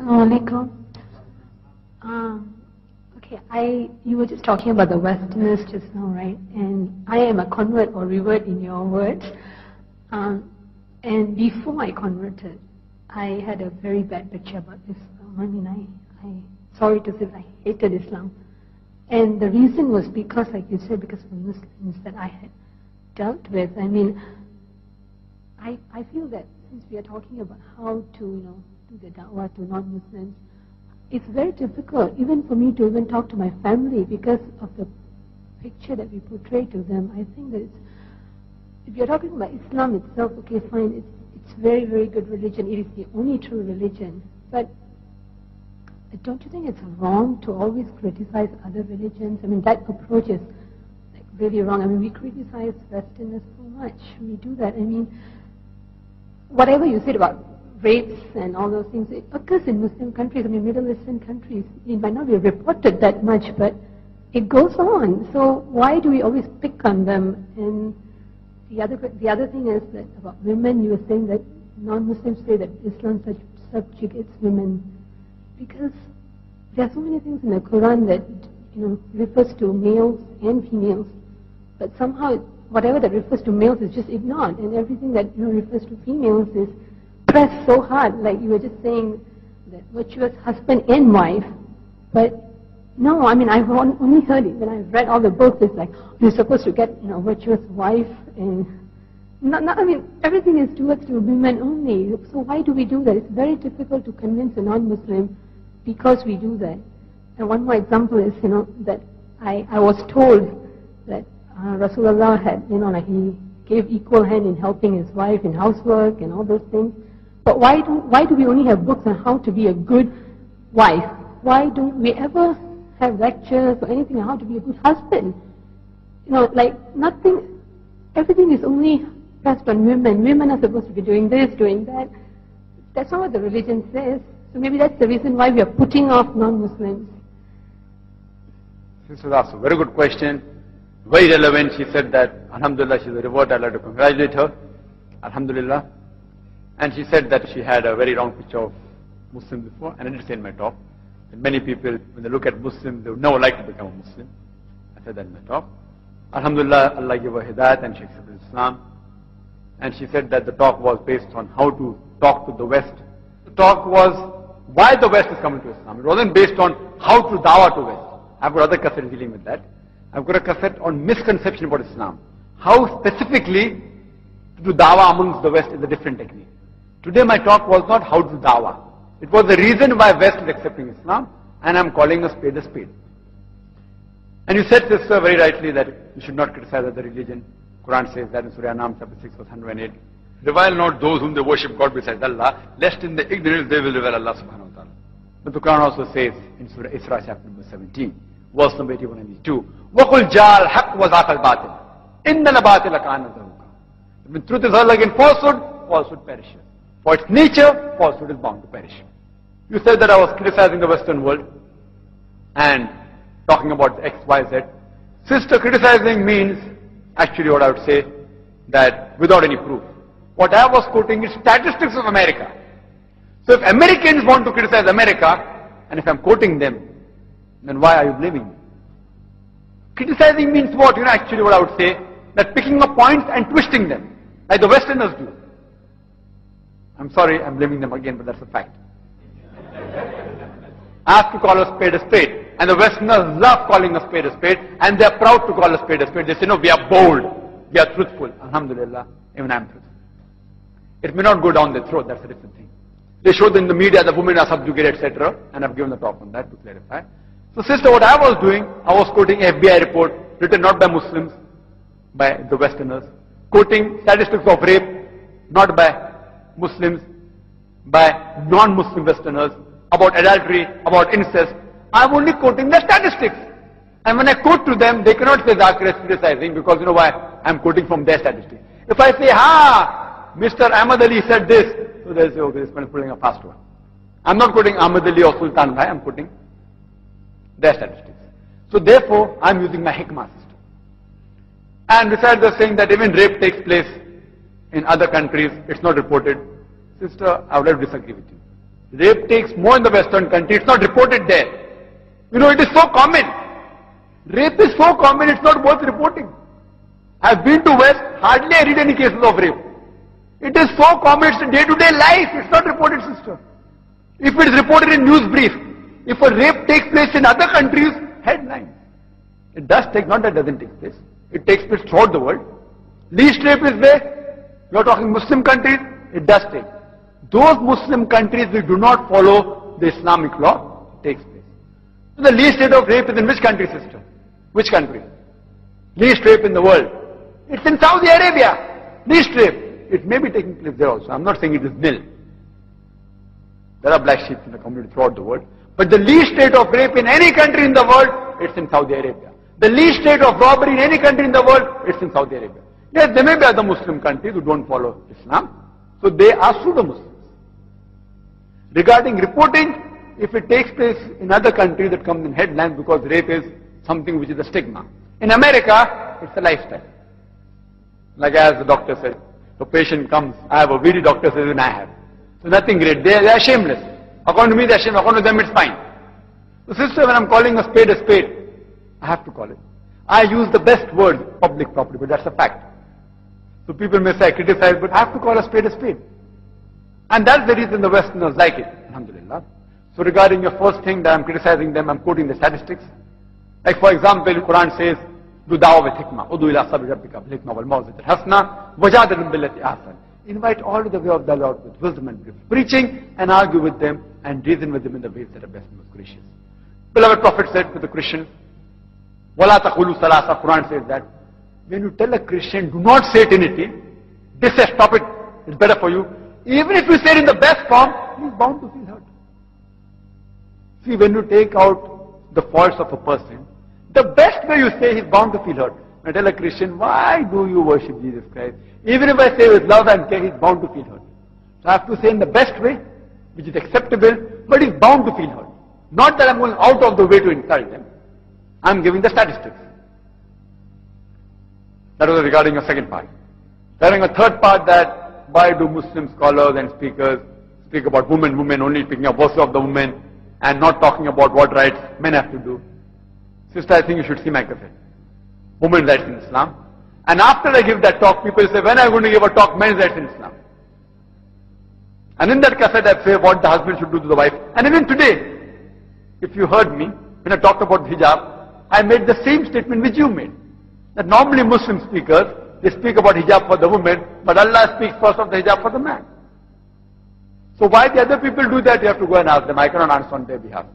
Assalamualaikum. Okay, you were just talking about the Westerners just now, right? And I am a convert or revert in your words. And before I converted, I had a very bad picture about Islam. I mean, sorry to say, I hated Islam. And the reason was because, like you said, because of the Muslims that I had dealt with. I mean, I feel that since we are talking about how to, do the da'wah to non-Muslims, it's very difficult, even for me to even talk to my family because of the picture that we portray to them. I think that if you're talking about Islam itself, okay, fine, it's very, very good religion. It is the only true religion. But don't you think it's wrong to always criticize other religions? I mean, that approach is really wrong. I mean, we criticize Westerners so much. We do that. I mean, whatever you said about rapes and all those things, it occurs in Muslim countries. I mean, Middle Eastern countries. It might not be reported that much, but it goes on. So why do we always pick on them? And the other thing is that about women, you were saying that non-Muslims say that Islam subjugates women, because there are so many things in the Quran that refers to males and females, but somehow whatever that refers to males is just ignored, and everything that refers to females is pressed so hard. Like you were just saying that virtuous husband and wife, but no, I mean, I've only heard it when I've read all the books. It's like you're supposed to get virtuous wife, and I mean, everything is towards the women only. So why do we do that? It's very difficult to convince a non-Muslim because we do that. And one more example is, that I was told that Rasulullah had, like he gave equal hand in helping his wife in housework and all those things. But why do we only have books on how to be a good wife? Why don't we ever have lectures or anything on how to be a good husband? Like nothing, everything is only pressed on women. Women are supposed to be doing this, doing that. That's not what the religion says. So maybe that's the reason why we are putting off non-Muslims. This was also a very good question. Very relevant. She said that, Alhamdulillah, she's a reward. I'd like to congratulate her. Alhamdulillah. And she said that she had a very wrong picture of Muslims before, and I did say in my talk that many people, when they look at Muslims, they would never like to become a Muslim. I said that in my talk. Alhamdulillah, Allah gave her hidayat and she accepted Islam. And she said that the talk was based on how to talk to the West. The talk was why the West is coming to Islam. It wasn't based on how to dawah to West. I've got other cassettes dealing with that. I've got a cassette on misconception about Islam. How specifically to do dawah amongst the West is a different technique. Today my talk was not how to do dawah. It was the reason why West is accepting Islam, and I'm calling a spade a spade. And you said, sister, very rightly that you should not criticize other religion. Quran says that in Surah An-Nam chapter 6 verse 108. Revile not those whom they worship God besides Allah, lest in the ignorance they will revile Allah subhanahu wa ta'ala. But the Quran also says in Surah Isra chapter number 17, verse number 81 and 82, وَقُلْ جَاءَ الْحَقُّ وَزَاقَ الْبَاطِلَ إِنَّ الْبَاطِلَ كَانَ زَهُوقًا. When truth is hurled against falsehood, falsehood perishes. For its nature, falsehood is bound to perish. You said that I was criticizing the Western world and talking about X, Y, Z. Sister, criticizing means actually what I would say that without any proof. What I was quoting is statistics of America. So if Americans want to criticize America, and if I'm quoting them, then why are you blaming me? Criticizing means what? Actually what I would say, that picking up points and twisting them, like the Westerners do. I'm sorry, I'm blaming them again, but that's a fact. I have to call a spade, and the Westerners love calling a spade, and they're proud to call a spade. They say, no, we are bold, we are truthful. Alhamdulillah, even I'm truthful. It may not go down their throat, that's a different thing. They show in the media that women are subjugated, etc., and I've given the talk on that to clarify. So sister, what I was doing, I was quoting a FBI report written not by Muslims, by the Westerners, quoting statistics of rape, not by Muslims, by non-Muslim Westerners, about adultery, about incest. I'm only quoting the statistics. And when I quote to them, they cannot say Zakir is criticizing, because you know why? I'm quoting from their statistics. If I say, Mr. Ahmad Ali said this, so they'll say, okay, this man is putting a fast one. I'm not quoting Ahmad Ali or Sultan Bhai, I'm quoting their statistics. So therefore, I'm using my hikmah system. And besides, they're saying that even rape takes place in other countries, it's not reported. Sister, I would like to disagree with you. Rape takes more in the Western country. It's not reported there. You know, it is so common. Rape is so common, it's not worth reporting. I've been to West, hardly I read any cases of rape. It is so common, it's a day-to-day life. It's not reported, sister. If it is reported in news brief, if a rape takes place in other countries, headlines. It does take, not that it doesn't take place. It takes place throughout the world. Least rape is there. You are talking Muslim countries, it does take. Those Muslim countries which do not follow the Islamic law, it takes place. So the least rate of rape is in which country, sister? Which country? Least rape in the world. It's in Saudi Arabia. Least rape. It may be taking place there also. I'm not saying it is nil. There are black sheep in the community throughout the world. But the least rate of rape in any country in the world, it's in Saudi Arabia. The least rate of robbery in any country in the world, it's in Saudi Arabia. Yes, there may be other Muslim countries who don't follow Islam. So they are pseudo-Muslims. Regarding reporting, if it takes place in other countries, that comes in headlines because rape is something which is a stigma. In America, it's a lifestyle. Like as the doctor said, the patient comes, I have a VD, doctor says, and I have. So nothing great. They are shameless. According to me, they are shameless. According to them, it's fine. So sister, when I'm calling a spade, I have to call it. I use the best word, public property, but that's a fact. So people may say I criticize, but I have to call a spade. And that's the reason the Westerners like it. Alhamdulillah. So regarding your first thing that I'm criticizing them, I'm quoting the statistics. Like for example, the Quran says, do da'wah with hikmah, udu ila sabri rabbika bil hikmah wal mawzat al hasna, wajadilhum billati ahsan. Invite all to the way of the Lord with wisdom and grace. Preaching and argue with them and reason with them in the ways that are best and most gracious. Beloved Prophet said to the Christian, wala taqulu salasa, Quran says that, when you tell a Christian, do not say Trinity, they say, stop it, it's better for you. Even if you say it in the best form, he's bound to feel hurt. See, when you take out the faults of a person, the best way you say, he's bound to feel hurt. When I tell a Christian, why do you worship Jesus Christ? Even if I say with love and care, he's bound to feel hurt. So I have to say in the best way, which is acceptable, but he's bound to feel hurt. Not that I'm going out of the way to insult them. I'm giving the statistics. That was regarding a second part. Regarding a third part, that why do Muslim scholars and speakers speak about women, only picking up verses of the women and not talking about what rights men have to do? Sister, I think you should see my cassette. Women's rights in Islam. And after I give that talk, people say, when are you going to give a talk, men's rights in Islam? And in that cassette I say what the husband should do to the wife. And even today, if you heard me, when I talked about hijab, I made the same statement which you made. That normally Muslim speakers, they speak about hijab for the woman, but Allah speaks first of the hijab for the man. So why the other people do that, you have to go and ask them. I cannot answer on their behalf.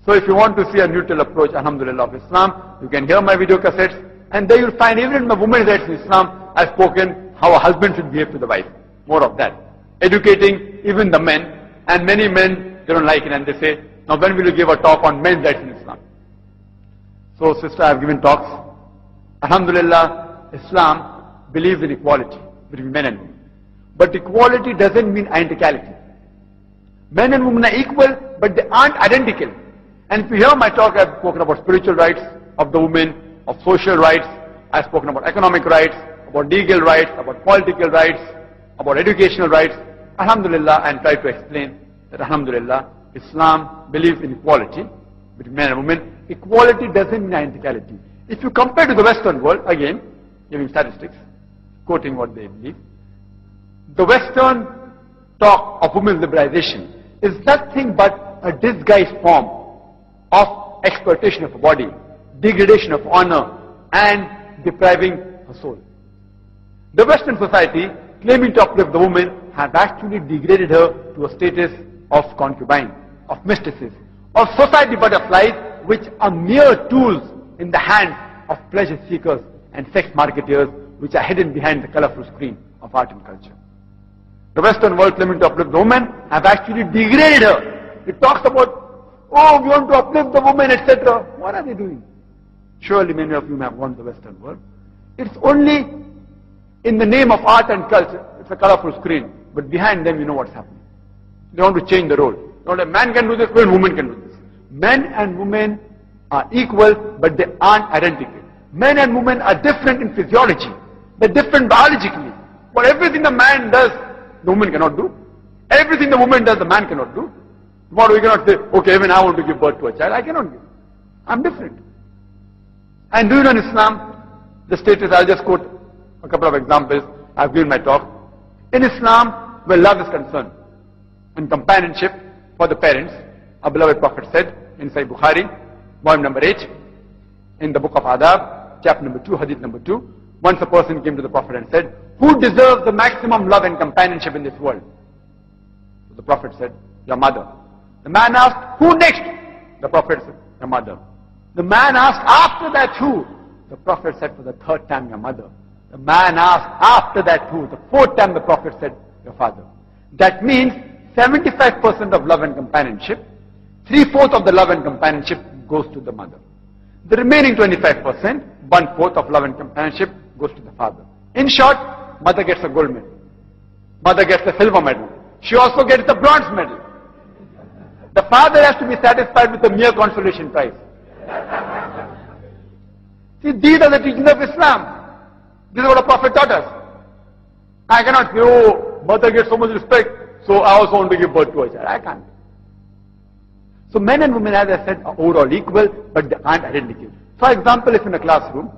So if you want to see a neutral approach, alhamdulillah, of Islam, you can hear my video cassettes, and there you'll find even in the women's rights in Islam, I've spoken how a husband should behave to the wife. More of that. Educating even the men, and many men, they don't like it, and they say, now when will you give a talk on men's rights in Islam? So sister, I've given talks. Alhamdulillah, Islam believes in equality between men and women. But equality doesn't mean identicality. Men and women are equal, but they aren't identical. And if you hear my talk, I've spoken about spiritual rights of the women, of social rights. I've spoken about economic rights, about legal rights, about political rights, about educational rights. Alhamdulillah, and try to explain that Alhamdulillah, Islam believes in equality between men and women. Equality doesn't mean identicality. If you compare to the Western world, again, giving statistics, quoting what they believe, the Western talk of women's liberalization is nothing but a disguised form of exploitation of a body, degradation of honor, and depriving her soul. The Western society, claiming to uplift the woman, has actually degraded her to a status of concubine, of mistresses, of society butterflies, which are mere tools in the hands of pleasure seekers and sex marketers, which are hidden behind the colorful screen of art and culture. The Western world, claiming to uplift the woman, have actually degraded her. It talks about, oh, we want to uplift the woman, etc. What are they doing? Surely many of you have gone to the Western world. It's only in the name of art and culture. It's a colorful screen. But behind them, you know what's happening. They want to change the role. Not a man can do this, but a woman can do this. Men and women are equal, but they aren't identical. Men and women are different in physiology. They're different biologically. But everything a man does, the woman cannot do. everything the woman does, the man cannot do. Tomorrow we cannot say, okay, even I want to give birth to a child. I cannot give. I'm different. And do you know in Islam, the status, I'll just quote a couple of examples. I've given my talk. In Islam, where love is concerned and companionship for the parents, our beloved Prophet said in Sahih Bukhari, volume number 8, in the book of Adab, chapter number 2, hadith number 2, once a person came to the Prophet and said, who deserves the maximum love and companionship in this world? So the Prophet said, your mother. The man asked, who next? The Prophet said, your mother. The man asked, after that who? The Prophet said for the third time, your mother. The man asked, after that who? The fourth time the Prophet said, your father. That means 75% of love and companionship, 3/4 of the love and companionship goes to the mother. The remaining 25%, 1/4 of love and companionship goes to the father. In short, mother gets a gold medal. Mother gets a silver medal. She also gets the bronze medal. The father has to be satisfied with the mere consolation prize. See, these are the teachings of Islam. This is what a Prophet taught us. I cannot say, oh, mother gets so much respect, so I also want to give birth to a child. I can't. So men and women, as I said, are overall equal, but they aren't identical. For example, if in a classroom,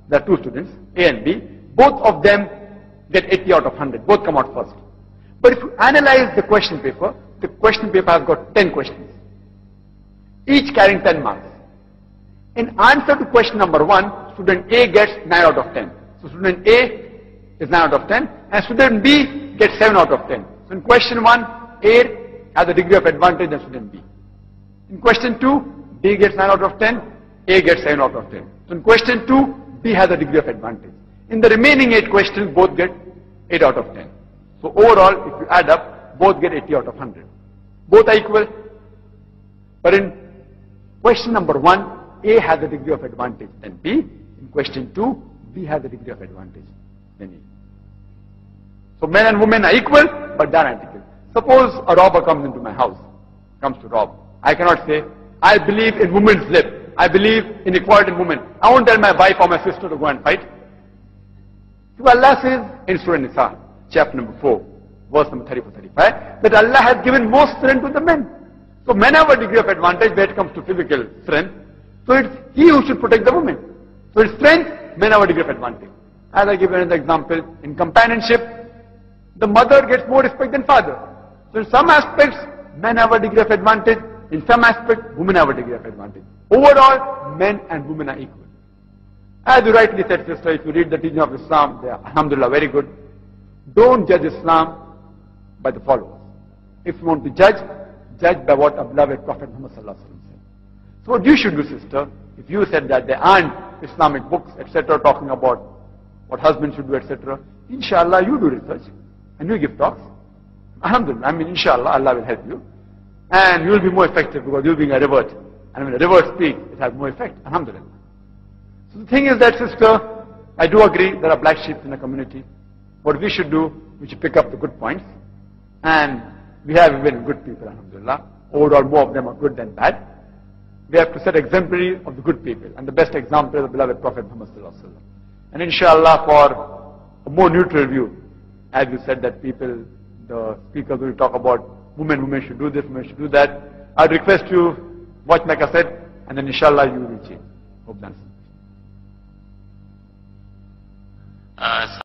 there are two students, A and B, both of them get 80 out of 100. Both come out first. But if you analyze the question paper has got 10 questions, each carrying 10 marks. In answer to question number 1, student A gets 9 out of 10. So student A is 9 out of 10, and student B gets 7 out of 10. So in question 1, A has a degree of advantage than student B. In question 2, B gets 9 out of 10, A gets 7 out of 10. So in question 2, B has a degree of advantage. In the remaining 8 questions, both get 8 out of 10. So overall, if you add up, both get 80 out of 100. Both are equal. But in question number 1, A has a degree of advantage than B. In question 2, B has a degree of advantage than A. So men and women are equal, but they are identical. Suppose a robber comes into my house, comes to rob. I cannot say, I believe in women's lib. I believe in equality in women. I won't tell my wife or my sister to go and fight. So Allah says in Surah Nisa, chapter number 4, verse number 34-35, that Allah has given more strength to the men. So men have a degree of advantage when it comes to physical strength. So it's he who should protect the women. So in strength, men have a degree of advantage. As I give another example, in companionship, the mother gets more respect than father. So in some aspects, men have a degree of advantage. In some aspects, women have a degree of advantage. Overall, men and women are equal. As you rightly said, sister, if you read the teaching of Islam, they are, alhamdulillah, very good. Don't judge Islam by the followers. If you want to judge, judge by what our beloved Prophet Muhammad sallallahu alaihi wasallam said. So what you should do, sister, if you said that there aren't Islamic books, etc., talking about what husbands should do, etc., inshallah, you do research and you give talks. Alhamdulillah, I mean, inshallah, Allah will help you. And you will be more effective because you will be a revert. And when a revert speaks, it has more effect. Alhamdulillah. So the thing is that, sister, I do agree there are black sheep in the community. What we should do, we should pick up the good points. And we have even good people, alhamdulillah. Overall, more of them are good than bad. We have to set exemplary of the good people. And the best example is the beloved Prophet Muhammad sallallahu alaihi wasallam. And inshallah, for a more neutral view, as you said that people, the speakers will talk about women should do this, women should do that. I'd request you, watch my cassette, and then inshallah you will change. Hope that's it.